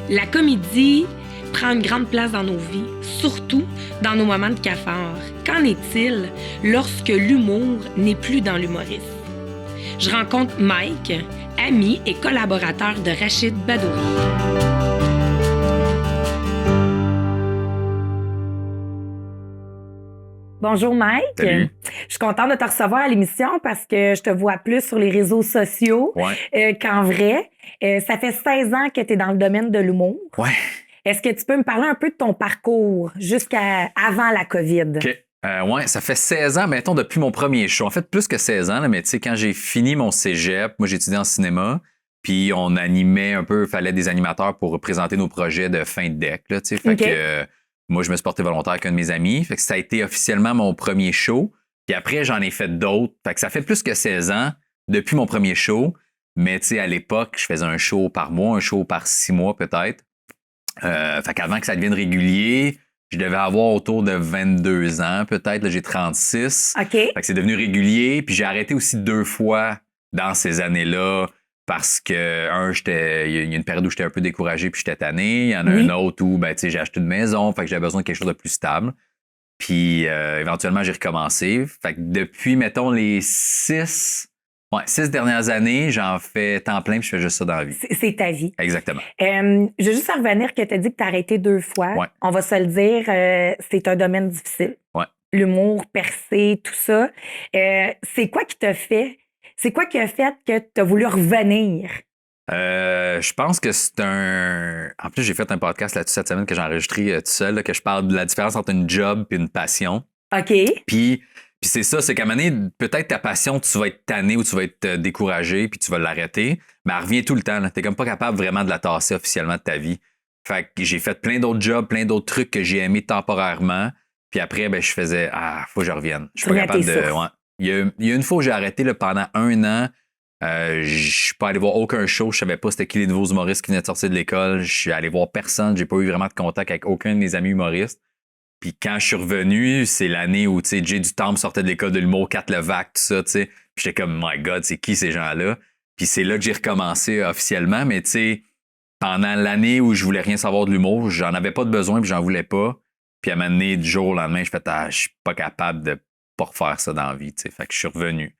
La comédie prend une grande place dans nos vies, surtout dans nos moments de cafard. Qu'en est-il lorsque l'humour n'est plus dans l'humoriste? Je rencontre Mike, ami et collaborateur de Rachid Badouri. Bonjour Mike. Salut. Je suis contente de te recevoir à l'émission parce que je te vois plus sur les réseaux sociaux qu'en vrai. Ça fait 16 ans que tu es dans le domaine de l'humour. Ouais. Est-ce que tu peux me parler un peu de ton parcours jusqu'à avant la COVID? OK. Ouais, ça fait 16 ans, mettons, depuis mon premier show. En fait, plus que 16 ans, là, mais tu sais, quand j'ai fini mon cégep, moi, j'ai étudié en cinéma, puis on animait un peu, il fallait des animateurs pour présenter nos projets de fin de deck, là, tu sais. Fait que moi, je me suis porté volontaire avec un de mes amis. Fait que ça a été officiellement mon premier show. Puis après, j'en ai fait d'autres. Fait que ça fait plus que 16 ans depuis mon premier show. Mais tu sais, à l'époque, je faisais un show par mois, un show par 6 mois peut-être. Fait qu'avant que ça devienne régulier, je devais avoir autour de 22 ans peut-être. Là, j'ai 36. OK. Fait que c'est devenu régulier. Puis j'ai arrêté aussi 2 fois dans ces années-là parce que, il y a une période où j'étais un peu découragé puis j'étais tanné. Il y en a une autre où, ben, tu sais, j'ai acheté une maison. Fait que j'avais besoin de quelque chose de plus stable. Puis éventuellement, j'ai recommencé. Fait que depuis, mettons, les 6 dernières années, j'en fais temps plein puis je fais juste ça dans la vie. C'est ta vie. Exactement. Je veux juste en revenir que tu as dit que tu as arrêté 2 fois. Ouais. On va se le dire, c'est un domaine difficile. Ouais. L'humour, percer, tout ça. C'est quoi qui t'a fait? C'est quoi qui a fait que tu as voulu revenir? Je pense que c'est un... En plus, j'ai fait un podcast là-dessus cette semaine que j'ai enregistré tout seul, là, que je parle de la différence entre une job et une passion. OK. Puis c'est ça, c'est qu'à un moment donné, peut-être ta passion, tu vas être tanné ou tu vas être découragé puis tu vas l'arrêter, mais elle revient tout le temps. T'es comme pas capable vraiment de la tasser officiellement de ta vie. Fait que j'ai fait plein d'autres jobs, plein d'autres trucs que j'ai aimés temporairement. Puis après, ben je faisais faut que je revienne. Je suis pas capable de... Ouais. Il y a une fois où j'ai arrêté là, pendant 1 an. Je suis pas allé voir aucun show. Je savais pas c'était qui les nouveaux humoristes qui venaient de sortir de l'école. Je suis allé voir personne. J'ai pas eu vraiment de contact avec aucun de mes amis humoristes. Puis quand je suis revenu, c'est l'année où, tu sais, Jay du Temple sortait de l'école de l'humour, Kat Levac, tout ça, tu sais. Puis j'étais comme, my God, c'est qui ces gens-là? Puis c'est là que j'ai recommencé officiellement. Mais tu sais, pendant l'année où je voulais rien savoir de l'humour, j'en avais pas de besoin puis j'en voulais pas. Puis à un moment donné, du jour au lendemain, je fais, je suis pas capable de pas refaire ça dans la vie, tu sais. Fait que je suis revenu.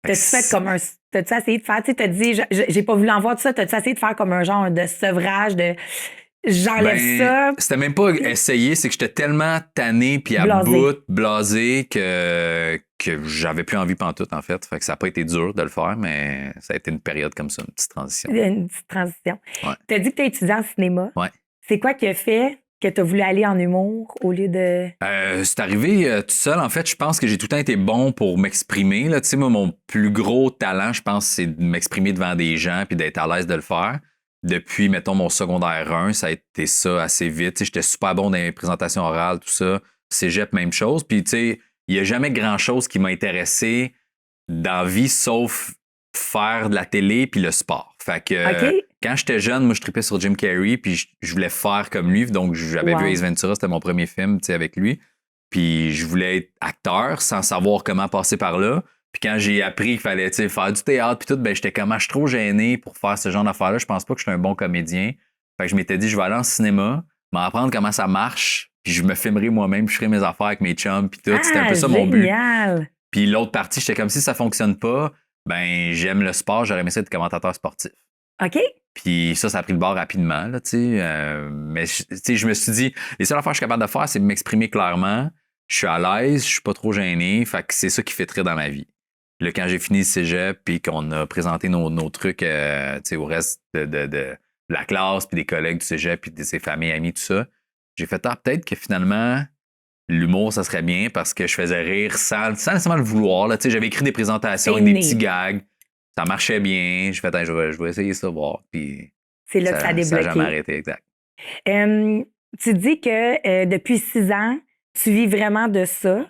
T'as-tu fait comme un... T'as-tu essayé de faire... Tu sais, t'as dit, j'ai pas voulu en voir tout ça. T'as-tu essayé de faire comme un genre de sevrage, de... J'enlève ça. C'était même pas essayer, c'est que j'étais tellement tanné puis à bout, blasé, que j'avais plus envie pantoute, en fait. Fait que ça a pas été dur de le faire, mais ça a été une période comme ça, une petite transition. Une petite transition. Ouais. T'as dit que t'es étudiant en cinéma. Ouais. C'est quoi qui a fait que t'as voulu aller en humour au lieu de... C'est arrivé tout seul. En fait, je pense que j'ai tout le temps été bon pour m'exprimer. Tu sais, moi, mon plus gros talent, je pense, c'est de m'exprimer devant des gens puis d'être à l'aise de le faire. Depuis, mettons, mon secondaire 1, ça a été ça assez vite. Tu sais, j'étais super bon dans les présentations orales, tout ça. Cégep, même chose. Puis, tu sais, il n'y a jamais grand-chose qui m'a intéressé dans la vie, sauf faire de la télé puis le sport. Fait que quand j'étais jeune, moi, je tripais sur Jim Carrey puis je voulais faire comme lui. Donc, j'avais vu Ace Ventura, c'était mon premier film, tu sais, avec lui. Puis, je voulais être acteur sans savoir comment passer par là. Puis quand j'ai appris qu'il fallait faire du théâtre puis tout, ben j'étais comme je suis trop gêné pour faire ce genre d'affaires-là. Je pense pas que je suis un bon comédien. Fait que je m'étais dit, je vais aller en cinéma, m'apprendre comment ça marche, puis je me filmerai moi-même, puis je ferai mes affaires avec mes chums puis tout. C'était un peu ça mon but. Puis l'autre partie, j'étais comme si ça fonctionne pas, ben j'aime le sport, j'aurais aimé ça être commentateur sportif. OK. Puis ça a pris le bord rapidement, là, tu sais. Mais tu sais, je me suis dit, les seules affaires que je suis capable de faire, c'est de m'exprimer clairement. Je suis à l'aise, je suis pas trop gêné. Fait que c'est ça qui fait très dans ma vie. Là, quand j'ai fini le cégep puis qu'on a présenté nos trucs au reste de la classe puis des collègues du cégep puis de ses familles, amis, tout ça, j'ai fait peut-être que finalement, l'humour, ça serait bien parce que je faisais rire sans nécessairement le vouloir. Là, j'avais écrit des présentations avec des petits gags. Ça marchait bien. J'ai fait, je vais essayer ça, voir. Puis c'est là que ça a débloqué. Ça n'a jamais arrêté, exact. Tu dis que depuis 6 ans, tu vis vraiment de ça.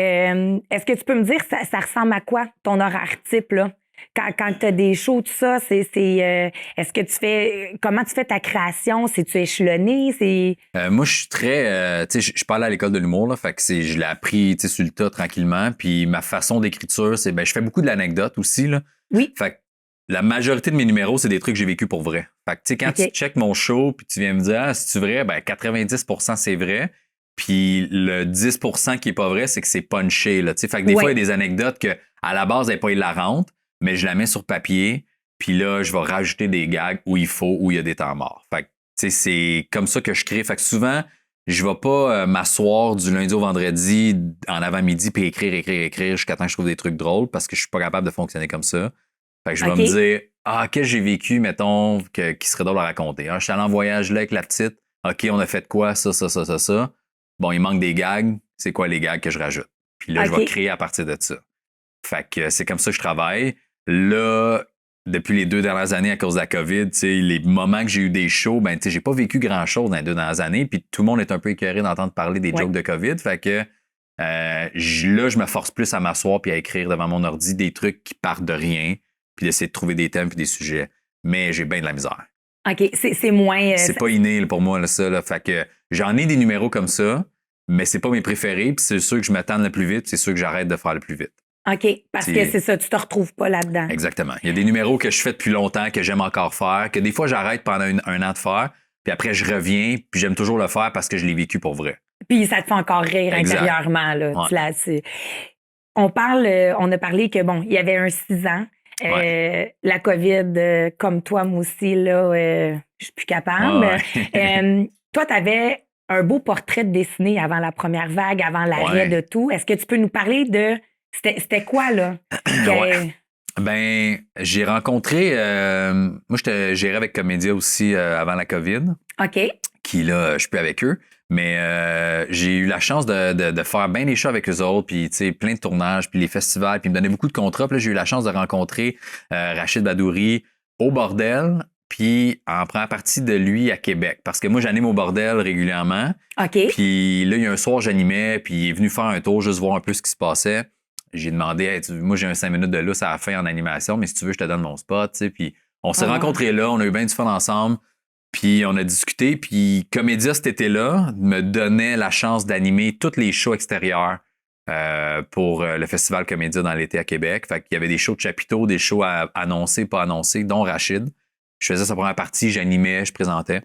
Est-ce que tu peux me dire, ça ressemble à quoi, ton horaire type, là? Quand tu as des shows, tout ça, est-ce que tu fais... Comment tu fais ta création? C'est-tu échelonné? Moi, je suis très... tu sais, je parle à l'école de l'humour, là, fait que je l'ai appris sur le tas tranquillement. Puis ma façon d'écriture, c'est... je fais beaucoup de l'anecdote aussi, là. Oui. Fait que la majorité de mes numéros, c'est des trucs que j'ai vécu pour vrai. Fait que, tu sais, quand tu checkes mon show, puis tu viens me dire, c'est-tu vrai? Ben, 90% c'est vrai. Puis le 10% qui est pas vrai, c'est que c'est punché, là, tu sais. Fait que des fois, il y a des anecdotes que, à la base, elle n'est pas hilarante, mais je la mets sur papier, puis là, je vais rajouter des gags où il faut, où il y a des temps morts. Fait que, tu sais, c'est comme ça que je crée. Fait que souvent, je vais pas m'asseoir du lundi au vendredi en avant-midi puis écrire jusqu'à temps que je trouve des trucs drôles parce que je suis pas capable de fonctionner comme ça. Fait que je vais me dire, qu'est-ce que j'ai vécu, mettons, qui serait drôle à raconter. Je suis allé en voyage là avec la petite. OK, on a fait quoi? Ça. Bon, il manque des gags. C'est quoi les gags que je rajoute? Puis là, je vais créer à partir de ça. Fait que c'est comme ça que je travaille. Là, depuis les 2 dernières années à cause de la COVID, les moments que j'ai eu des shows, ben, j'ai pas vécu grand-chose dans les 2 dernières années. Puis tout le monde est un peu écœuré d'entendre parler des jokes de COVID. Fait que là, je me force plus à m'asseoir puis à écrire devant mon ordi des trucs qui partent de rien puis d'essayer de trouver des thèmes puis des sujets. Mais j'ai bien de la misère. OK, c'est moins... c'est pas inné pour moi, là, ça. Là. Fait que j'en ai des numéros comme ça, mais c'est pas mes préférés. Puis c'est sûr que je m'attends le plus vite, c'est sûr que j'arrête de faire le plus vite. OK, parce que c'est ça, tu te retrouves pas là-dedans. Exactement. Il y a des numéros que je fais depuis longtemps, que j'aime encore faire, que des fois j'arrête pendant un an de faire, puis après je reviens, puis j'aime toujours le faire parce que je l'ai vécu pour vrai. Puis ça te fait encore rire intérieurement. Là. Ouais. On a parlé que, bon, il y avait un 6 ans. La COVID, comme toi, moi aussi, là, je suis plus capable. Toi, tu avais un beau portrait de dessiné avant la première vague, avant l'arrêt de tout. Est-ce que tu peux nous parler de... C'était quoi, là? Ben, j'ai rencontré... moi, j'étais géré avec Comédia aussi avant la COVID. OK. Qui, là, je suis plus avec eux. Mais j'ai eu la chance de faire bien des shows avec eux autres, puis, tu sais, plein de tournages, puis les festivals, puis ils me donnaient beaucoup de contrats. Puis là, j'ai eu la chance de rencontrer Rachid Badouri au Bordel, puis en première partie de lui à Québec. Parce que moi, j'anime au Bordel régulièrement. OK. Puis là, il y a un soir, j'animais, puis il est venu faire un tour, juste voir un peu ce qui se passait. J'ai demandé, hey, moi, j'ai un 5 minutes de lousse à la fin en animation, mais si tu veux, je te donne mon spot, tu sais. Puis on s'est rencontrés là, on a eu bien du fun ensemble. Puis on a discuté, puis Comédia cet été-là me donnait la chance d'animer tous les shows extérieurs pour le Festival Comédia dans l'été à Québec. Fait qu'il y avait des shows de chapiteaux, des shows annoncés, pas annoncés, dont Rachid. Je faisais sa première partie, j'animais, je présentais.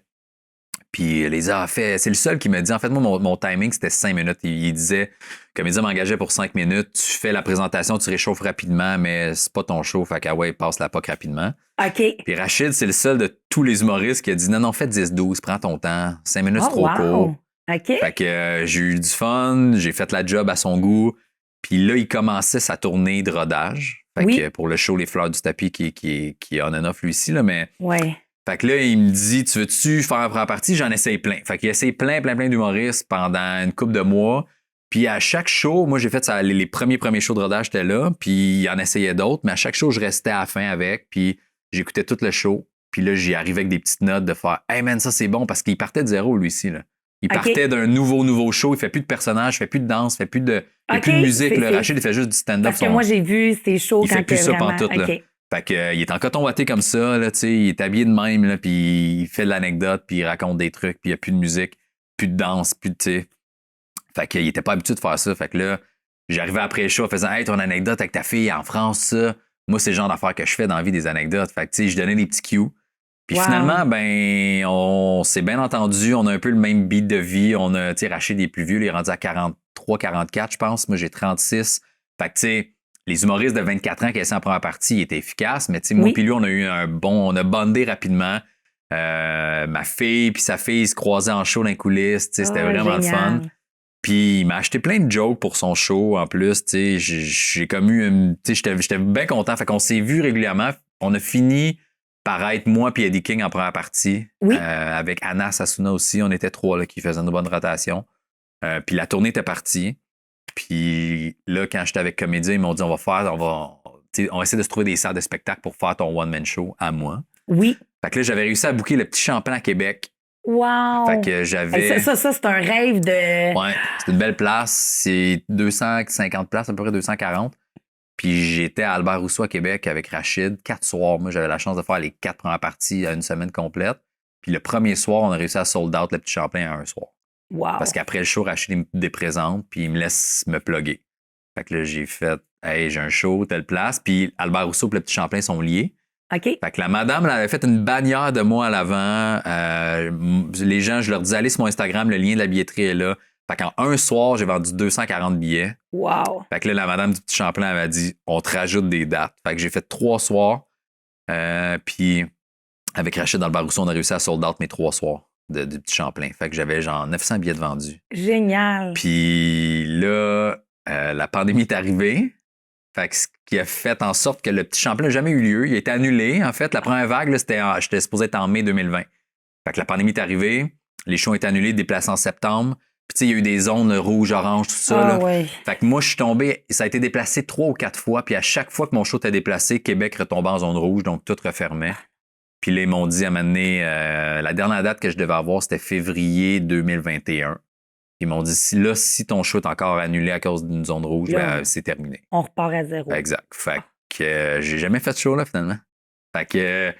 Puis les a fait. C'est le seul qui m'a dit, en fait, moi, mon timing, c'était 5 minutes. Il disait, Comédia m'engageait pour 5 minutes. Tu fais la présentation, tu réchauffes rapidement, mais c'est pas ton show. Fait qu'ah ouais, passe la POC rapidement. OK. Puis Rachid, c'est le seul de tous les humoristes qui a dit, non, fais 10-12, prends ton temps. 5 minutes, c'est trop court. OK. Fait que j'ai eu du fun, j'ai fait la job à son goût. Puis là, il commençait sa tournée de rodage. Fait que pour le show Les Fleurs du Tapis qui est on and off lui ici, là, mais... Ouais. Fait que là, il me dit, tu veux-tu faire la première partie? J'en essaye plein. Fait qu'il essaye plein d'humoristes pendant une couple de mois. Puis à chaque show, moi, j'ai fait ça, les premiers shows de rodage, j'étais là. Puis il en essayait d'autres. Mais à chaque show, je restais à la fin avec. Puis j'écoutais tout le show. Puis là, j'y arrivais avec des petites notes de faire, hey man, ça c'est bon. Parce qu'il partait de zéro, lui ici, là. Il partait d'un nouveau show. Il fait plus de personnages, il fait plus de danse, il fait plus de musique. Là. Rachid, il fait juste du stand-up. Parce que moi, j'ai vu ces shows il quand fait plus ça vraiment... pantoute, là. Fait que, il est en coton watté comme ça, là, tu sais, il est habillé de même, là, puis il fait de l'anecdote, puis il raconte des trucs, puis il n'y a plus de musique, plus de danse, plus de, tu sais. Fait qu'il était pas habitué de faire ça. Fait que là, j'arrivais après le show en faisant, hey, ton anecdote avec ta fille en France, ça. Moi, c'est le genre d'affaires que je fais dans la vie, des anecdotes. Fait que, tu sais, je donnais des petits cues. Puis finalement, ben, on s'est bien entendu, on a un peu le même beat de vie. On a, tu sais, Rachid des plus vieux, il est rendu à 43, 44, je pense. Moi, j'ai 36. Fait que, tu sais, les humoristes de 24 ans qui étaient en première partie, ils étaient efficaces, mais tu sais, moi puis lui, on a eu on a bondé rapidement. Ma fille puis sa fille se croisaient en show dans les coulisses, tu sais, c'était vraiment le fun. Puis il m'a acheté plein de jokes pour son show en plus, tu sais, j'ai comme eu, tu sais, j'étais bien content. Fait qu'on s'est vus régulièrement. On a fini par être moi puis Eddie King en première partie, avec Anna Sassouna aussi. On était 3 là qui faisaient une bonne rotation. Puis la tournée était partie. Puis là, quand j'étais avec Comédia, ils m'ont dit on va essayer de se trouver des salles de spectacle pour faire ton one-man show à moi. Oui. Fait que là, j'avais réussi à booker le Petit Champlain à Québec. Wow! Fait que j'avais... Ça, c'est un rêve de... Ouais, c'est une belle place. C'est 250 places, à peu près 240. Puis j'étais à Albert Rousseau à Québec avec Rachid, 4 soirs. Moi, j'avais la chance de faire les 4 premières parties à une semaine complète. Puis le premier soir, on a réussi à sold out le Petit Champlain à un soir. Wow. Parce qu'après le show, Rachid me déprésente, puis il me laisse me plugger. Fait que là, j'ai fait, hey, j'ai un show, telle place. Puis Albert Rousseau et le Petit Champlain sont liés. OK. Fait que la madame, elle avait fait une bannière de moi à l'avant. Les gens, je leur disais, allez sur mon Instagram, le lien de la billetterie est là. Fait qu'en un soir, j'ai vendu 240 billets. Wow. Fait que là, la madame du Petit Champlain, elle m'a dit, on te rajoute des dates. Fait que j'ai fait 3 soirs. Puis avec Rachid dans le Barousseau, on a réussi à sold out mes 3 soirs du Petit Champlain. Fait que j'avais genre 900 billets de vendus. Génial. Puis là, la pandémie est arrivée. Fait que ce qui a fait en sorte que le Petit Champlain n'a jamais eu lieu. Il a été annulé. En fait, la première vague, là, j'étais supposé être en mai 2020. Fait que la pandémie est arrivée. Les shows ont été annulés, déplacés en septembre. Puis tu sais, il y a eu des zones rouges, oranges, tout ça. Là. Ouais. Fait que moi, je suis tombé, ça a été déplacé 3 ou 4 fois. Puis à chaque fois que mon show était déplacé, Québec retombait en zone rouge, donc tout refermait. Puis là, ils m'ont dit à un moment donné, la dernière date que je devais avoir, c'était février 2021. Ils m'ont dit, si ton show est encore annulé à cause d'une zone rouge, ben, c'est terminé. On repart à zéro. Exact. Fait que j'ai jamais fait de show, là, finalement. Fait que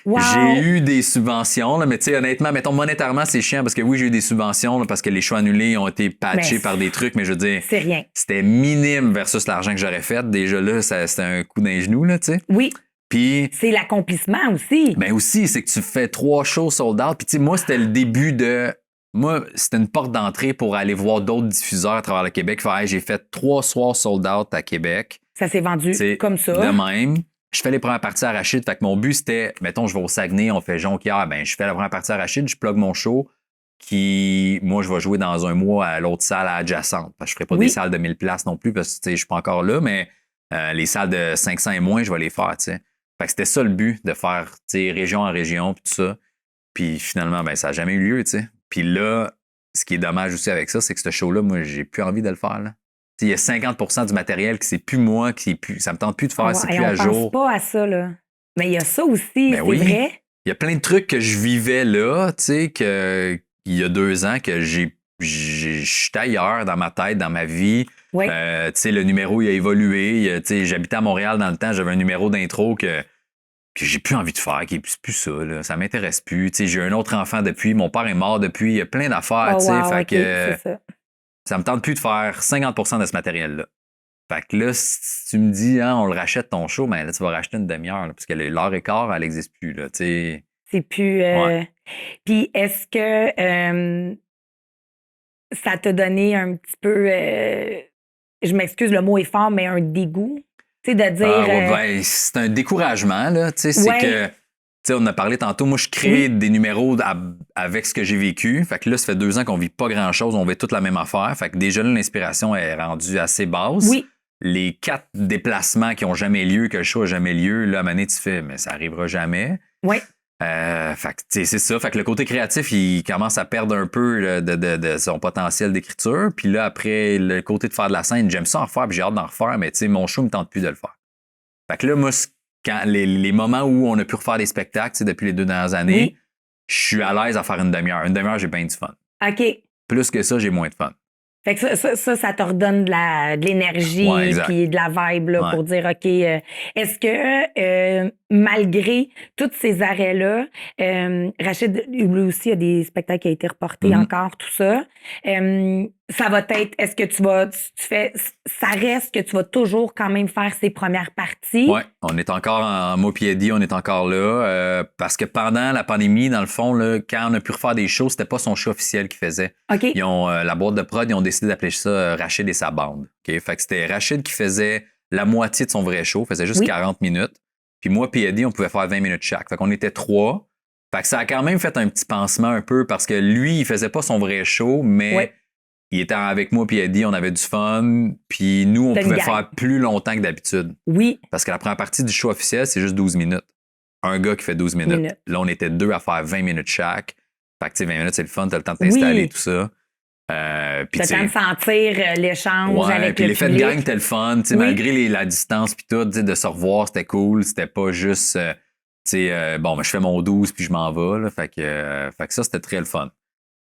Wow. j'ai eu des subventions, là, mais tu sais, honnêtement, mettons, monétairement, c'est chiant parce que oui, j'ai eu des subventions là, parce que les shows annulés ont été patchés par des trucs, mais je veux dire, c'est rien. C'était minime versus l'argent que j'aurais fait. Déjà là, c'était un coup d'un genou, là, tu sais. Oui. Puis. C'est l'accomplissement aussi. Ben aussi, c'est que tu fais 3 shows sold out. Puis tu sais, moi, c'était le début de. Moi, c'était une porte d'entrée pour aller voir d'autres diffuseurs à travers le Québec. Faire, hey, j'ai fait 3 soirs sold out à Québec. Ça s'est vendu comme ça. De même. Je fais les premières parties à Rachid. Fait que mon but, c'était, mettons, je vais au Saguenay, on fait Jonquière. Ben, je fais la première partie à Rachid, je plug mon show. Moi, je vais jouer dans un mois à l'autre salle adjacente. Parce que je ferai pas des salles de 1000 places non plus parce que je suis pas encore là, mais les salles de 500 et moins, je vais les faire. T'sais. Fait que c'était ça le but, de faire région en région puis tout ça. Puis finalement, ben, ça n'a jamais eu lieu. T'sais. Puis là, ce qui est dommage aussi avec ça, c'est que ce show-là, moi, j'ai plus envie de le faire. Là. Il y a 50% du matériel qui c'est plus moi, ça me tente plus de faire, c'est plus à jour. On pense pas à ça, là. Mais il y a ça aussi, ben c'est oui. vrai. Il y a plein de trucs que je vivais là, tu sais, il y a 2 ans, que je suis ailleurs dans ma tête, dans ma vie. Oui. Tu sais, le numéro, il a évolué. Tu sais, j'habitais à Montréal dans le temps, j'avais un numéro d'intro que j'ai plus envie de faire, qui est plus ça, là. Ça m'intéresse plus. Tu sais, j'ai un autre enfant depuis, mon père est mort depuis, il y a plein d'affaires, tu sais. Fait que ça me tente plus de faire 50% de ce matériel-là. Fait que là, si tu me dis, hein, on le rachète ton show, ben là, tu vas racheter une demi-heure, là, parce que l'heure et quart, elle n'existe plus, là, tu sais. C'est plus... Ouais. Puis est-ce que ça t'a donné un petit peu... je m'excuse, le mot est fort, mais un dégoût? Tu sais, de dire... ben, c'est un découragement, là, tu sais, c'est que... Tu sais, on a parlé tantôt, moi, je crée des numéros avec ce que j'ai vécu. Fait que là, ça fait 2 ans qu'on vit pas grand-chose, on vit toute la même affaire. Fait que déjà, là, l'inspiration est rendue assez basse. Oui. Les 4 déplacements qui ont jamais lieu, que le show a jamais lieu, là, à un moment donné, tu fais, mais ça arrivera jamais. Oui. Fait que, tu sais, c'est ça. Fait que le côté créatif, il commence à perdre un peu là, de son potentiel d'écriture. Puis là, après, le côté de faire de la scène, j'aime ça en refaire, puis j'ai hâte d'en refaire, mais tu sais, mon show me tente plus de le faire. Fait que là, moi, quand les moments où on a pu refaire des spectacles depuis les 2 dernières années, je suis à l'aise à faire une demi-heure. Une demi-heure, j'ai bien du fun. OK. Plus que ça, j'ai moins de fun. Fait que ça te redonne de l'énergie puis de la vibe là, pour dire, OK, est-ce que malgré tous ces arrêts-là, Rachid, lui aussi, il y a des spectacles qui ont été reportés encore, tout ça. Ça va être, est-ce que ça reste que tu vas toujours quand même faire ces premières parties? Oui, on est encore en mot pied dit, on est encore là. Parce que pendant la pandémie, dans le fond, là, quand on a pu refaire des shows, c'était pas son show officiel qu'il faisait. Okay. Ils ont, la boîte de prod, ils ont décidé d'appeler ça Rachid et sa bande. Okay? Fait que c'était Rachid qui faisait la moitié de son vrai show, faisait juste 40 minutes. Puis moi, P.A.D., on pouvait faire 20 minutes chaque. Fait qu'on était 3. Fait que ça a quand même fait un petit pansement un peu parce que lui, il faisait pas son vrai show, mais il était avec moi, P.A.D., on avait du fun. Puis nous, on pouvait faire plus longtemps que d'habitude. Oui. Parce que la première partie du show officiel, c'est juste 12 minutes. Un gars qui fait 12 minutes. Là, on était 2 à faire 20 minutes chaque. Fait que, tu sais, 20 minutes, c'est le fun, t'as le temps de t'installer, tout ça. T'as le temps de sentir l'échange avec puis le l'effet public. de gang, c'était le fun. Malgré la distance, puis tout, de se revoir, c'était cool. C'était pas juste, bon, je fais mon 12 puis je m'en vais. Là, fait que ça, c'était très le fun.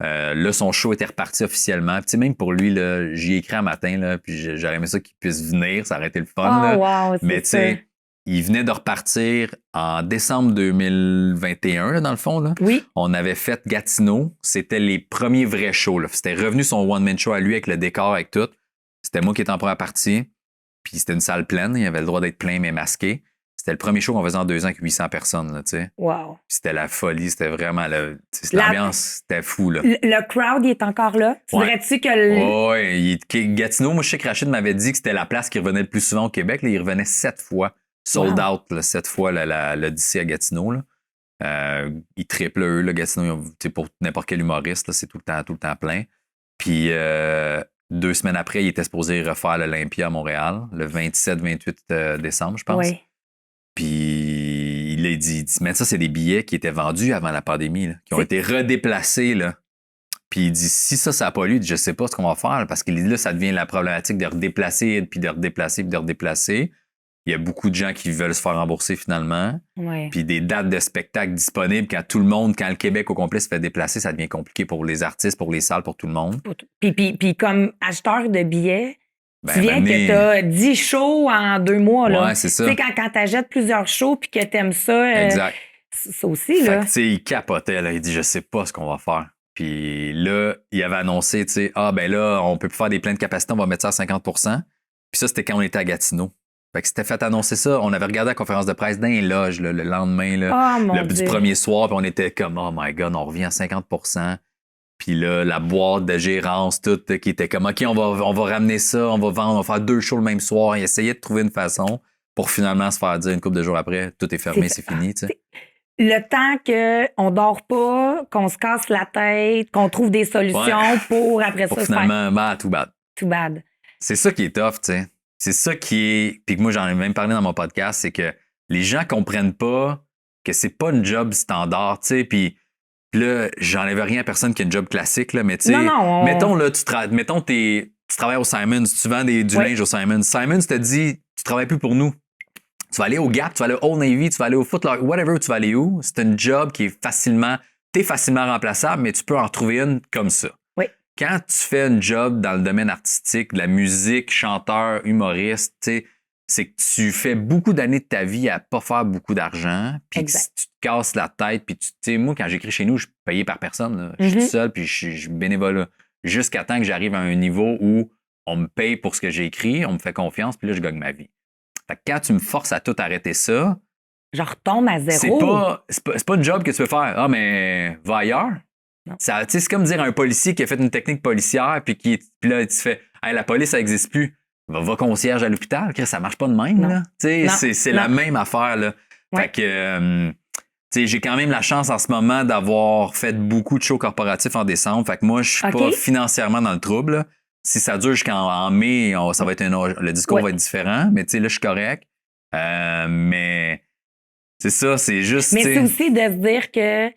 Là, son show était reparti officiellement. Puis même pour lui, là, j'y ai écrit un matin, là, puis j'aurais aimé ça qu'il puisse venir. Ça aurait été le fun. Wow, mais tu sais, il venait de repartir en décembre 2021, là, dans le fond. Là. Oui. On avait fait Gatineau. C'était les premiers vrais shows. Là. C'était revenu son one-man show à lui avec le décor, avec tout. C'était moi qui étais en première partie. Puis c'était une salle pleine. Il avait le droit d'être plein, mais masqué. C'était le premier show qu'on faisait en 2 ans avec 800 personnes, là, tu sais. Wow. Puis c'était la folie, c'était vraiment... La- L'ambiance, c'était fou, là. Le crowd, il est encore là? Tu Ouais. dirais-tu que... le- Ouais, Gatineau, moi, je sais que Rachid m'avait dit que c'était la place qui revenait le plus souvent au Québec. Là, il revenait 7 fois. Sold Wow. out, là, 7 fois l'Odyssée à Gatineau. Là. Ils triplent, eux, là, Gatineau. Pour n'importe quel humoriste, là, c'est tout le temps plein. Puis 2 semaines après, il était supposé refaire l'Olympia à Montréal, le 27-28 décembre, je pense. Oui. Puis il a dit, mais ça, c'est des billets qui étaient vendus avant la pandémie, là, qui ont été redéplacés, là. Puis il dit, si ça n'a pas lieu, je sais pas ce qu'on va faire, parce que là, ça devient la problématique de redéplacer, puis de redéplacer, puis de redéplacer. Il y a beaucoup de gens qui veulent se faire rembourser finalement. Ouais. Puis des dates de spectacle disponibles quand le Québec au complet se fait déplacer, ça devient compliqué pour les artistes, pour les salles, pour tout le monde. Puis comme acheteur de billets, Ben, tu viens mané- que t'as 10 shows en 2 mois, là. Ouais, c'est ça. Tu sais, quand t'achètes plusieurs shows puis que t'aimes ça, Exact. ça aussi, Fait là. que, tu sais, il capotait, là. Il dit, je sais pas ce qu'on va faire. Puis là, il avait annoncé, tu sais, ben là, on peut plus faire des pleines capacités, on va mettre ça à 50 Puis ça, c'était quand on était à Gatineau. Fait que c'était fait annoncer ça. On avait regardé la conférence de presse dans les loges, là, le lendemain, là, Oh, mon du Dieu. premier soir, puis on était comme, oh my God, on revient à 50 Puis là, la boîte de gérance, tout, qui était comme, OK, on va ramener ça, on va vendre, on va faire 2 shows le même soir. Il essayait de trouver une façon pour finalement se faire dire une couple de jours après, tout est fermé, c'est fini, tu sais. Le temps qu'on dort pas, qu'on se casse la tête, qu'on trouve des solutions Ouais. pour après Pour ça se faire finalement, tout bad. too bad. C'est ça qui est tough, tu sais. C'est ça qui est. Puis que moi, j'en ai même parlé dans mon podcast, c'est que les gens comprennent pas que c'est pas une job standard, tu sais. Puis là, j'enlève rien à personne qui a une job classique, là, mais tu sais, Non, mettons, là, tu travailles au Simons, tu vends du Oui. linge au Simons. Simons te dit, tu travailles plus pour nous. Tu vas aller au Gap, tu vas aller au Old Navy, tu vas aller au Foot Locker, whatever, tu vas aller où. C'est une job qui est t'es facilement remplaçable, mais tu peux en trouver une comme ça. Oui. Quand tu fais une job dans le domaine artistique, de la musique, chanteur, humoriste, tu sais, c'est que tu fais beaucoup d'années de ta vie à pas faire beaucoup d'argent, puis que Exact. tu te casses la tête, puis tu sais, moi, quand j'écris chez nous, je suis payé par personne, là. Je suis tout seul, puis je suis bénévole, là. Jusqu'à temps que j'arrive à un niveau où on me paye pour ce que j'ai écrit, on me fait confiance, puis là, je gagne ma vie. Fait que quand tu me forces à tout arrêter ça, Je retombe à zéro. c'est pas une job que tu peux faire. Ah, mais va ailleurs. Non. Ça, c'est comme dire à un policier qui a fait une technique policière, puis là, tu fais, hey, la police, ça n'existe plus. Va concierge à l'hôpital. Ça marche pas de même, Non. là. Tu sais, c'est la Non. même affaire, là. Ouais. Fait que, tu sais, j'ai quand même la chance en ce moment d'avoir fait beaucoup de shows corporatifs en décembre. Fait que moi, je suis OK. pas financièrement dans le trouble, là. Si ça dure jusqu'en mai, ça va être le discours Ouais. va être différent, mais tu sais, là, je suis correct. Mais c'est ça, c'est juste. Mais tu sais, c'est aussi de se dire que, tu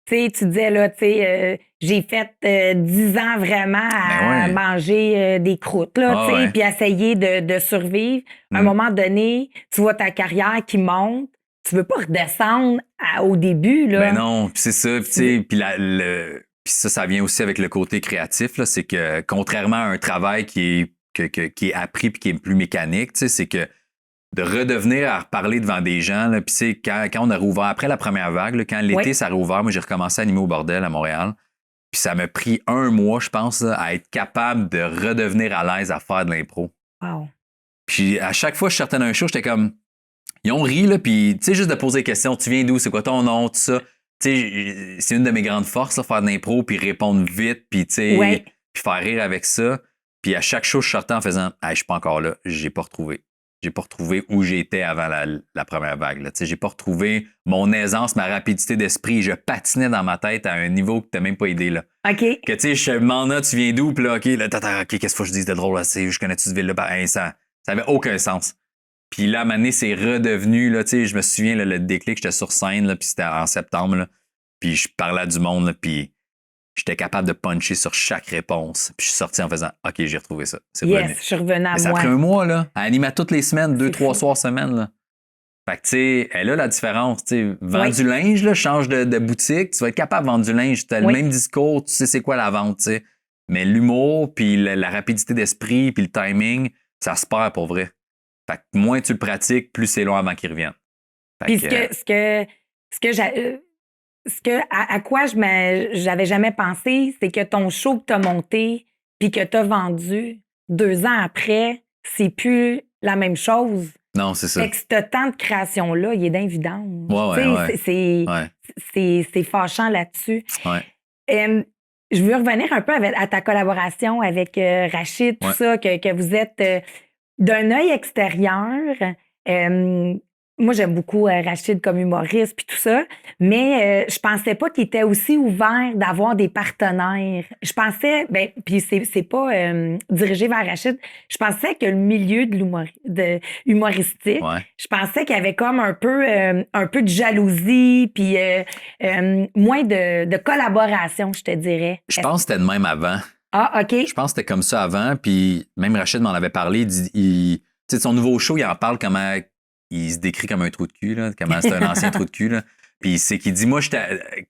sais, tu disais, là, tu sais, j'ai fait 10 ans vraiment à Ben ouais. manger des croûtes, là, Ah tu sais, ouais. puis essayer de survivre. À un Mm. moment donné, tu vois ta carrière qui monte. Tu veux pas redescendre au début, là. Ben non, puis c'est ça, puis tu sais, puis ça vient aussi avec le côté créatif, là, c'est que contrairement à un travail qui est appris puis qui est plus mécanique, tu sais, c'est que de redevenir à reparler devant des gens, là, puis c'est quand on a rouvert, après la première vague, là, quand l'été Oui. ça a rouvert, moi j'ai recommencé à animer au bordel à Montréal, puis ça m'a pris 1 mois, je pense, là, à être capable de redevenir à l'aise à faire de l'impro. Wow. Puis à chaque fois que je sortais d'un show, j'étais comme... Ils ont ri, là, puis tu sais, juste de poser des questions. Tu viens d'où? C'est quoi ton nom? Tout ça. Tu sais, c'est une de mes grandes forces, là, faire de l'impro, puis répondre vite, puis tu sais, Ouais. puis faire rire avec ça. Puis à chaque show, je sortais en faisant « Hey, je suis pas encore là. J'ai pas retrouvé. J'ai pas retrouvé où j'étais avant la première vague. Là. Tu sais, j'ai pas retrouvé mon aisance, ma rapidité d'esprit. Je patinais dans ma tête à un niveau que t'as même pas idée, là. OK. Que tu sais, je demande, tu viens d'où? Puis là, OK, là, OK, qu'est-ce qu'il faut que je dise de drôle? Là, je connais-tu cette ville-là? Ben, ça avait aucun sens. Puis là, à un moment donné, c'est redevenu, là, tu sais, je me souviens, là, le déclic, j'étais sur scène, là, puis c'était en septembre, là, puis je parlais à du monde, là, puis j'étais capable de puncher sur chaque réponse. Puis je suis sorti en faisant « OK, j'ai retrouvé ça. C'est revenu. Yes, je suis revenue à Mais ça a moi. pris 1 mois, là, à animer à toutes les semaines, 2-3 fou. soirs semaine, là. Fait que, tu sais, elle a la différence, tu sais. Vends Oui. du linge, là, change de boutique, tu vas être capable de vendre du linge. Tu as le Oui. même discours, tu sais c'est quoi la vente, tu sais. Mais l'humour, puis la rapidité d'esprit, puis le timing, ça se perd pour vrai. Fait que moins tu le pratiques, plus c'est long avant qu'il revienne. Fait Puis à quoi j'avais jamais pensé, c'est que ton show que tu as monté puis que tu as vendu 2 ans après, c'est plus la même chose. Non, c'est ça. Fait que ce temps de création-là, il est d'invidence. Ouais. C'est fâchant là-dessus. Ouais. Je veux revenir un peu à ta collaboration avec Rachid, tout ça, que vous êtes d'un œil extérieur. Moi, j'aime beaucoup Rachid comme humoriste puis tout ça, mais je pensais pas qu'il était aussi ouvert d'avoir des partenaires. Je pensais, puis c'est pas dirigé vers Rachid, je pensais que le milieu de humoristique, je pensais qu'il y avait comme un peu de jalousie puis moins de collaboration, je te dirais. Je pense que c'était de même avant. Ah, OK. Je pense que c'était comme ça avant, puis même Rachid m'en avait parlé. Tu sais, son nouveau show, il en parle comment il se décrit comme un trou de cul, là, comment c'est un ancien trou de cul. Là. Puis c'est qu'il dit, moi,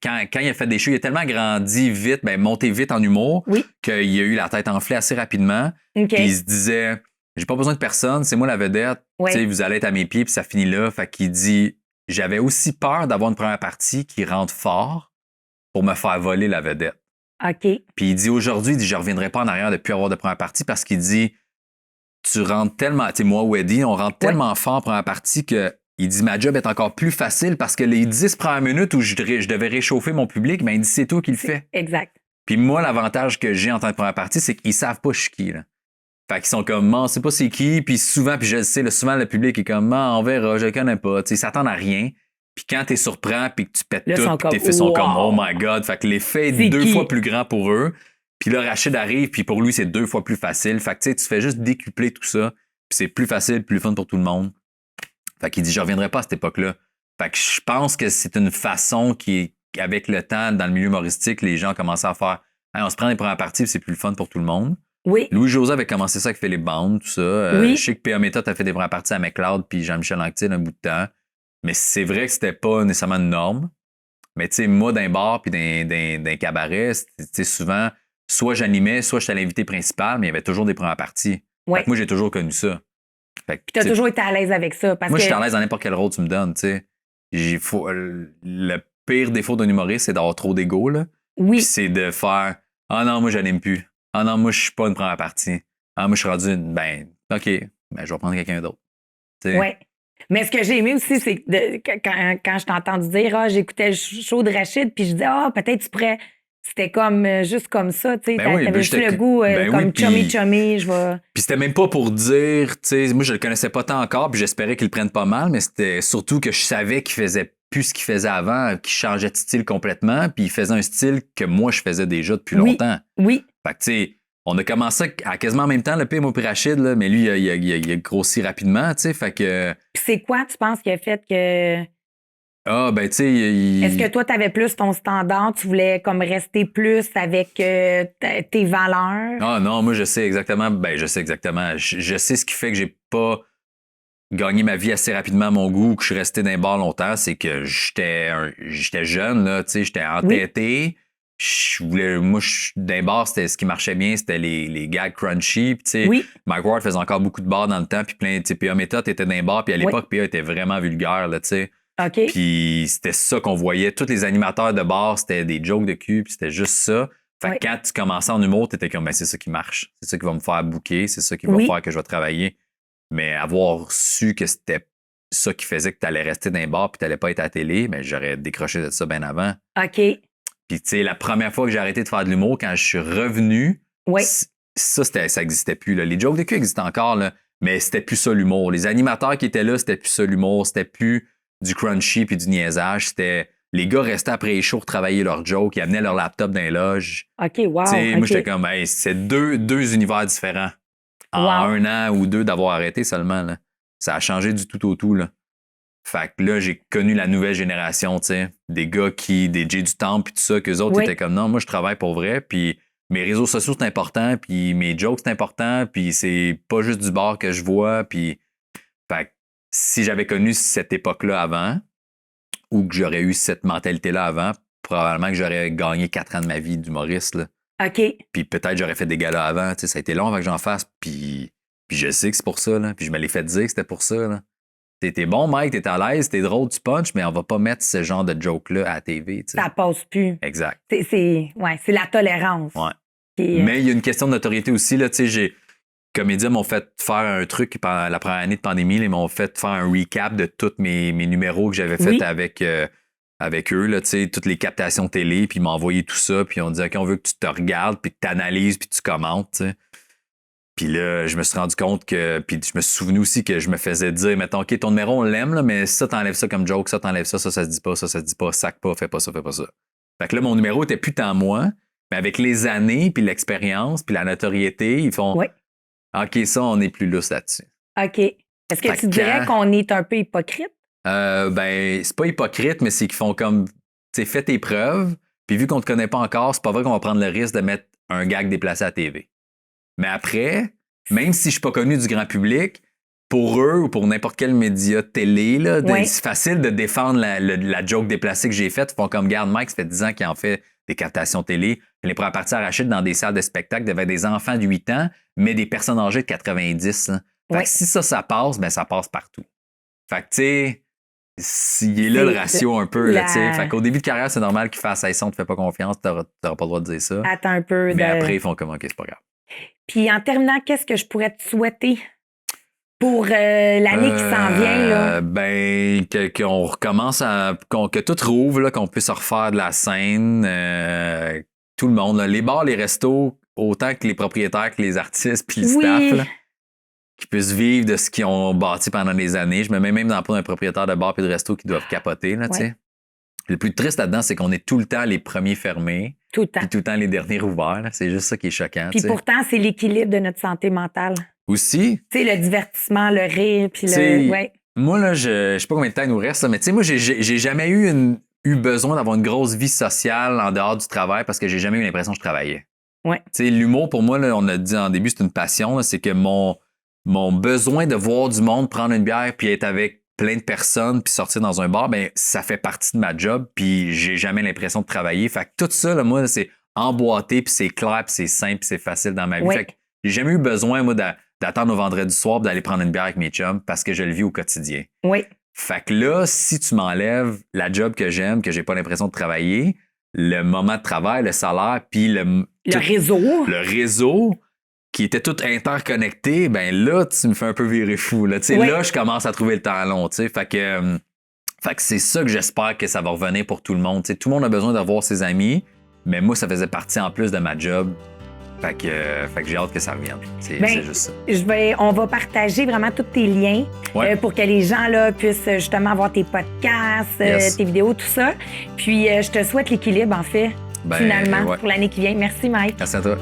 quand il a fait des shows, il a tellement grandi vite, monté vite en humour, qu'il a eu la tête enflée assez rapidement. Okay. Puis il se disait, j'ai pas besoin de personne, c'est moi la vedette. Tu sais, vous allez être à mes pieds, puis ça finit là. Fait qu'il dit, j'avais aussi peur d'avoir une première partie qui rentre fort pour me faire voler la vedette. OK. Puis il dit, aujourd'hui, je reviendrai pas en arrière de plus avoir de première partie parce qu'il dit, tu rentres tellement, tu sais, moi ou Eddie, on rentre tellement fort en première partie que il dit, ma job est encore plus facile parce que les 10 premières minutes où je devais réchauffer mon public, il dit, c'est toi qui le fais. Exact. Puis moi, l'avantage que j'ai en tant que première partie, c'est qu'ils savent pas je suis qui, là. Fait qu'ils sont comme, on sait pas c'est qui, puis souvent, puis je le sais, souvent le public est comme, on verra, je le connais pas, tu sais, ils s'attendent à rien. Puis quand t'es surprends, puis que tu pètes là, tout, puis tes faits sont comme, oh my God. Fait que l'effet est deux fois plus grand pour eux. Puis là, Rachid arrive, puis pour lui, c'est 2 fois plus facile. Fait que tu sais, tu fais juste décupler tout ça, puis c'est plus facile, plus fun pour tout le monde. Fait qu'il dit, je reviendrai pas à cette époque-là. Fait que je pense que c'est une façon qui, avec le temps, dans le milieu humoristique, les gens commencent à faire, on se prend les premières parties, puis c'est plus le fun pour tout le monde. Oui. Louis-José avait commencé ça avec Philippe Bande, tout ça. Oui. Je sais que P.A. Méthode a fait des premières parties à McLeod, puis Jean-Michel Anctil un bout de temps. Mais c'est vrai que c'était pas nécessairement une norme. Mais tu sais, moi, d'un bar puis d'un cabaret, c'était souvent, soit j'animais, soit j'étais l'invité principal, mais il y avait toujours des premières parties. Fait que moi, j'ai toujours connu ça. Puis t'as toujours été à l'aise avec ça. Moi, je suis à l'aise dans n'importe quel rôle tu me donnes, tu sais. Le pire défaut d'un humoriste, c'est d'avoir trop d'ego, là. Oui. Puis c'est de faire, ah non, moi, j'anime plus. Ah non, moi, je suis pas une première partie. Ah, moi, je suis rendu OK, je vais prendre quelqu'un d'autre. Oui. Mais ce que j'ai aimé aussi, c'est quand je t'ai entendu dire, j'écoutais le show de Rachid, puis je disais, peut-être tu pourrais. C'était comme juste comme ça, tu sais. T'avais juste le goût comme chummy, je vais. Puis c'était même pas pour dire, tu sais, moi je le connaissais pas tant encore, puis j'espérais qu'il le prenne pas mal, mais c'était surtout que je savais qu'il faisait plus ce qu'il faisait avant, qu'il changeait de style complètement, puis il faisait un style que moi je faisais déjà depuis longtemps. Oui. Fait que tu sais, on a commencé à quasiment en même temps, le P, moi puis Rachid, là, mais lui, il a grossi rapidement, tu sais, fait que... Puis c'est quoi, tu penses, qui a fait que... tu sais... Est-ce que toi, t'avais plus ton standard, tu voulais comme rester plus avec tes valeurs? Ah non, moi, je sais exactement, je sais exactement. Je sais ce qui fait que j'ai pas gagné ma vie assez rapidement à mon goût, que je suis resté dans les bars longtemps, c'est que j'étais jeune, là, tu sais, j'étais entêté. Je voulais, moi, dans les bars, ce qui marchait bien, c'était les gags crunchy. Puis, tu sais, Mike Ward faisait encore beaucoup de bars dans le temps. Puis, plein, tu sais, P.A. Méthode était dans les bars. Puis, à l'époque, P.A. était vraiment vulgaire, là, tu sais. OK. Puis, c'était ça qu'on voyait. Tous les animateurs de bars, c'était des jokes de cul. Puis, c'était juste ça. Fait que quand tu commençais en humour, t'étais comme, c'est ça qui marche. C'est ça qui va me faire booker. C'est ça qui va faire que je vais travailler. Mais avoir su que c'était ça qui faisait que t'allais rester dans les bars puis t'allais pas être à la télé, j'aurais décroché de ça bien avant. OK. Puis, tu sais, la première fois que j'ai arrêté de faire de l'humour, quand je suis revenu, ça existait plus. Là. Les jokes de cul existaient encore, là, mais c'était plus ça l'humour. Les animateurs qui étaient là, c'était plus ça l'humour. C'était plus du crunchy puis du niaisage. C'était... Les gars restaient après les shows pour travailler leurs jokes. Ils amenaient leur laptop dans les loges. OK, wow. Moi, j'étais comme, c'est deux univers différents. En 1 an ou 2 d'avoir arrêté seulement. Là. Ça a changé du tout au tout, là. Fait que là, j'ai connu la nouvelle génération, tu sais, des gars des Jay du Temple puis tout ça, qu'eux autres étaient comme non, moi je travaille pour vrai, puis mes réseaux sociaux c'est important, puis mes jokes c'est important, puis c'est pas juste du bar que je vois, puis fait que si j'avais connu cette époque-là avant, ou que j'aurais eu cette mentalité-là avant, probablement que j'aurais gagné 4 ans de ma vie d'humoriste, là. OK. Puis peut-être j'aurais fait des galas avant, tu sais, ça a été long avant que j'en fasse, puis je sais que c'est pour ça, là, puis je me l'ai fait dire que c'était pour ça, là. T'es bon, Mike, t'es à l'aise, t'es drôle, tu punches, mais on va pas mettre ce genre de joke-là à la TV. T'sais. Ça passe plus. Exact. C'est la tolérance. Ouais. Mais il y a une question de notoriété aussi. Là, comédiens m'ont fait faire un truc pendant la première année de pandémie. Ils m'ont fait faire un recap de tous mes numéros que j'avais fait avec eux, là, toutes les captations télé. Puis ils m'ont envoyé tout ça. Puis ils ont dit, OK, on veut que tu te regardes, puis que tu analyses, puis tu commentes. T'sais. Puis là, je me suis rendu compte que... Puis je me suis souvenu aussi que je me faisais dire, mettons, OK, ton numéro, on l'aime, là, mais ça, t'enlèves ça comme joke, ça, t'enlèves ça se dit pas, ça se dit pas, sac pas, fais pas ça, fais pas ça. Fait que là, mon numéro était plus tant moi, mais avec les années, puis l'expérience, puis la notoriété, ils font, OK, ça, on est plus lousse là-dessus. OK. Est-ce que tu dirais qu'on est un peu hypocrite? Ben, c'est pas hypocrite, mais c'est qu'ils font comme, tu sais, fais tes preuves, puis vu qu'on te connaît pas encore, c'est pas vrai qu'on va prendre le risque de mettre un gag déplacé à la TV. Mais après, même si je suis pas connu du grand public, pour eux ou pour n'importe quel média télé, là, c'est facile de défendre la joke déplacée que j'ai faite. Ils font comme, garde, Mike, ça fait 10 ans qu'il en fait des captations télé. Les premières parties arrachées dans des salles de spectacle devaient être des enfants de 8 ans, mais des personnes âgées de 90. Là. Fait que si ça passe, ben ça passe partout. Fait que, tu sais, il est là le ratio un peu. Là, fait qu'au début de carrière, c'est normal qu'ils fassent « on te fait pas confiance, t'auras pas le droit de dire ça. » Attends un peu. Mais après, ils font comme « OK, c'est pas grave. » Puis en terminant, qu'est-ce que je pourrais te souhaiter pour l'année qui s'en vient? Là? Ben, qu'on recommence que tout rouvre, là, qu'on puisse refaire de la scène. Tout le monde, là, les bars, les restos, autant que les propriétaires, que les artistes, puis le staff, là, qui puissent vivre de ce qu'ils ont bâti pendant des années. Je me mets même dans le pot d'un propriétaire de bar et de resto qui doivent capoter. Là, le plus triste là-dedans, c'est qu'on est tout le temps les premiers fermés. Tout le temps. Puis tout le temps les derniers ouverts. Là. C'est juste ça qui est choquant. Puis pourtant, c'est l'équilibre de notre santé mentale. Aussi. Tu sais, le divertissement, le rire, puis le... Moi, là, je sais pas combien de temps il nous reste, là, mais tu sais, moi, j'ai jamais eu besoin d'avoir une grosse vie sociale en dehors du travail parce que j'ai jamais eu l'impression que je travaillais. Tu sais, l'humour, pour moi, là, on a dit en début, c'est une passion. Là, c'est que mon besoin de voir du monde, prendre une bière, puis être avec plein de personnes, puis sortir dans un bar, ben ça fait partie de ma job, puis j'ai jamais l'impression de travailler. Fait que tout ça, là, moi, c'est emboîté, puis c'est clair, puis c'est simple, puis c'est facile dans ma vie. Fait que j'ai jamais eu besoin, moi, d'attendre au vendredi soir d'aller prendre une bière avec mes chums parce que je le vis au quotidien. Fait que là, si tu m'enlèves la job que j'aime, que j'ai pas l'impression de travailler, le moment de travail, le salaire, puis le réseau qui était tout interconnecté, ben là, tu me fais un peu virer fou. Là, là je commence à trouver le temps long. Fait que c'est ça que j'espère que ça va revenir pour tout le monde. T'sais, tout le monde a besoin d'avoir ses amis, mais moi, ça faisait partie en plus de ma job. Fait que j'ai hâte que ça revienne. C'est juste ça. On va partager vraiment tous tes liens pour que les gens là, puissent justement avoir tes podcasts, tes vidéos, tout ça. Puis je te souhaite l'équilibre, en fait, finalement, pour l'année qui vient. Merci, Mike. Merci à toi.